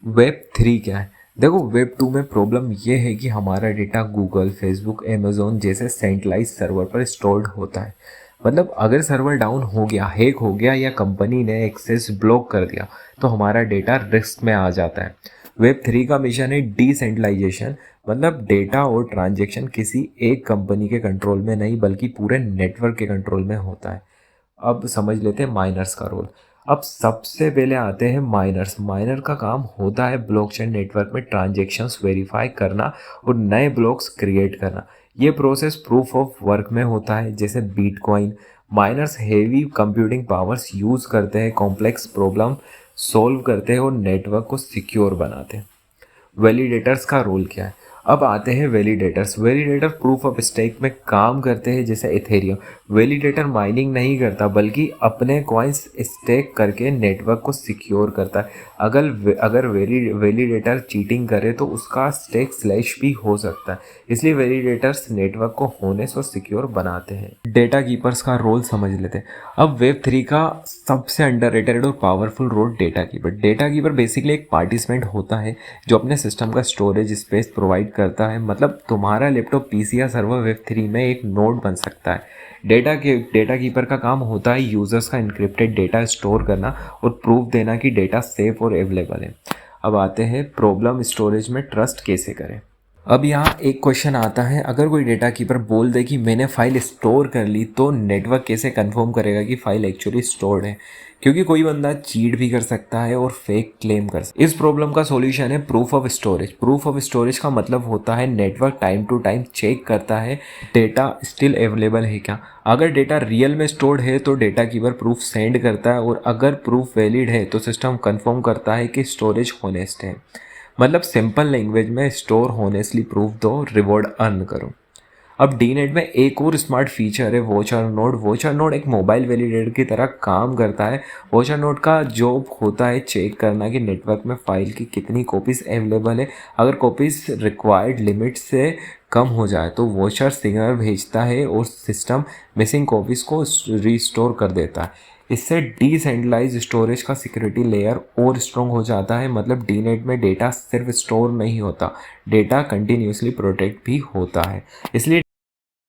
Web 3 क्या है? देखो, वेब 2 में प्रॉब्लम ये है कि हमारा डेटा गूगल, फेसबुक, अमेजोन जैसे सेंट्रलाइज सर्वर पर स्टोर्ड होता है। मतलब अगर सर्वर डाउन हो गया, हैक हो गया या कंपनी ने एक्सेस ब्लॉक कर दिया तो हमारा डेटा रिस्क में आ जाता है। वेब 3 का मिशन है डिसेंट्रलाइजेशन, मतलब डेटा और ट्रांजेक्शन किसी एक कंपनी के कंट्रोल में नहीं बल्कि पूरे नेटवर्क के कंट्रोल में होता है। अब समझ लेते हैं माइनर्स का रोल। अब सबसे पहले आते हैं माइनर्स। माइनर का काम होता है ब्लॉकचेन नेटवर्क में ट्रांजेक्शन्स वेरीफाई करना और नए ब्लॉक्स क्रिएट करना। ये प्रोसेस प्रूफ ऑफ वर्क में होता है, जैसे Bitcoin. Miners heavy computing powers use करते हैं, कॉम्प्लेक्स प्रॉब्लम सॉल्व करते हैं और नेटवर्क को सिक्योर बनाते हैं। वैलिडेटर्स का रोल क्या है? अब आते हैं validators. Validator proof of stake में काम करते हैं, जैसे इथेरियम। वैलिडेटर माइनिंग नहीं करता बल्कि अपने कॉइन्स स्टेक करके नेटवर्क को सिक्योर करता है। अगर वैलिडेटर चीटिंग करे तो उसका स्टेक स्लैश भी हो सकता है। इसलिए वैलिडेटर्स नेटवर्क को होनेस्ट और सिक्योर बनाते हैं। डेटा कीपर्स का रोल समझ लेते हैं। अब वेब 3 का सबसे अंडररेटेड और powerful role data keeper. Data keeper basically एक पार्टिसिपेंट होता है जो अपने सिस्टम का स्टोरेज स्पेस प्रोवाइड करता है। मतलब तुम्हारा लैपटॉप, पीसी या सर्वर वेब 3 में एक नोड बन सकता है। डेटा कीपर का काम होता है यूजर्स का इनक्रिप्टेड डेटा स्टोर करना और प्रूफ देना कि डेटा सेफ और अवेलेबल है। अब आते हैं प्रॉब्लम स्टोरेज में ट्रस्ट कैसे करें। अब यहाँ एक क्वेश्चन आता है, अगर कोई डेटा कीपर बोल दे कि मैंने फाइल स्टोर कर ली तो नेटवर्क कैसे कंफर्म करेगा कि फाइल एक्चुअली स्टोर्ड है? क्योंकि कोई बंदा चीट भी कर सकता है और फेक क्लेम कर सकता है। इस प्रॉब्लम का सॉल्यूशन है proof of storage. Proof of storage का मतलब होता है network time to time check करता है डेटा स्टिल अवेलेबल है क्या। अगर डेटा रियल में स्टोर्ड है तो डेटा कीपर प्रूफ सेंड करता है, और अगर प्रूफ वैलिड है तो सिस्टम कंफर्म करता है कि स्टोरेज होनेस्ट है। मतलब सिंपल लैंग्वेज में स्टोर होनेस्टली प्रूफ दो, रिवॉर्ड अर्न करो। अब डीनेट में एक और स्मार्ट फीचर है वोचर नोड। वोचर नोड एक मोबाइल वैलिडेटर की तरह काम करता है। वोचर नोड का जॉब होता है चेक करना कि नेटवर्क में फाइल की कितनी कॉपीज अवेलेबल है। अगर कॉपीज रिक्वायर्ड लिमिट से कम हो जाए तो वोचर सिग्नल भेजता है और सिस्टम मिसिंग कॉपीज को रिस्टोर कर देता है। इससे डिसेंट्रलाइज स्टोरेज का सिक्योरिटी लेयर और स्ट्रॉन्ग हो जाता है। मतलब डीनेट में डेटा सिर्फ स्टोर नहीं होता, डेटा कंटिन्यूसली प्रोटेक्ट भी होता है। इसलिए